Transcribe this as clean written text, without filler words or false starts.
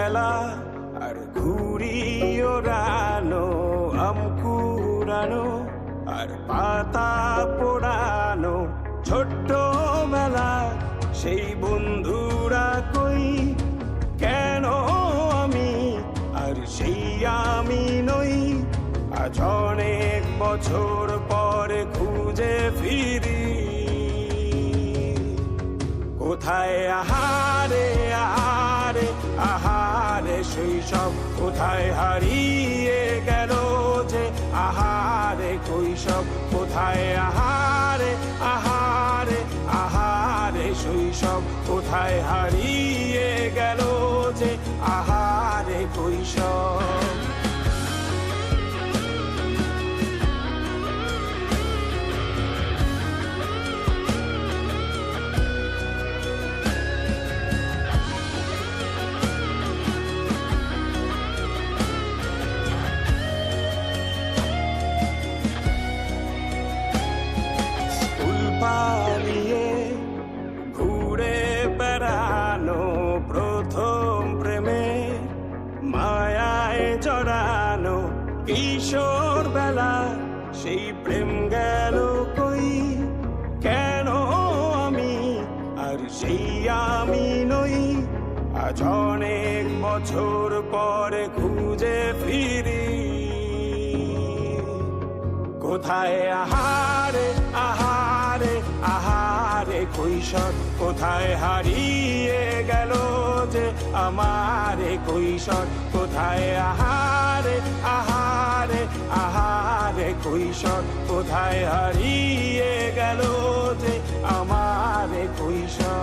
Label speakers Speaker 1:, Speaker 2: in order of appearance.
Speaker 1: বেলা আর ঘুড়ি ওড়ানো, আম কুড়ানো আর পাতা পোড়ানো, ছোট্ট বেলা সেই বন্ধুরা কই, কেন আমি আর সেই আমি নই। আজ অনেক বছর পরে খুঁজে ফিরি, কোথায় আহারে আহারে আহারে শৈশব, কোথায় হারিয়ে গেল যে আহারে কৈশব, কোথায় আহারে আহারে আহারে শৈশব, কোথায় হারিয়ে গেল যে আহারে কৈশব। পালিয়ে ঘুরে বেড়ানো, প্রথম প্রেমে মায়ায় জড়ানো, কিশোর বেলা সেই প্রেম গেল কই, কেন আমি আর সেই আমি নই। আজ অনেক বছর পরে খুঁজে ফিরি, কোথায় আহারে আহারে আহারে কৈশোর, কোথায় হারিয়ে গেল যে আমারে কৈশোর, কোথায় আহারে আহারে আহারে কৈশোর, কোথায় হারিয়ে গেল যে আমারে কৈশোর।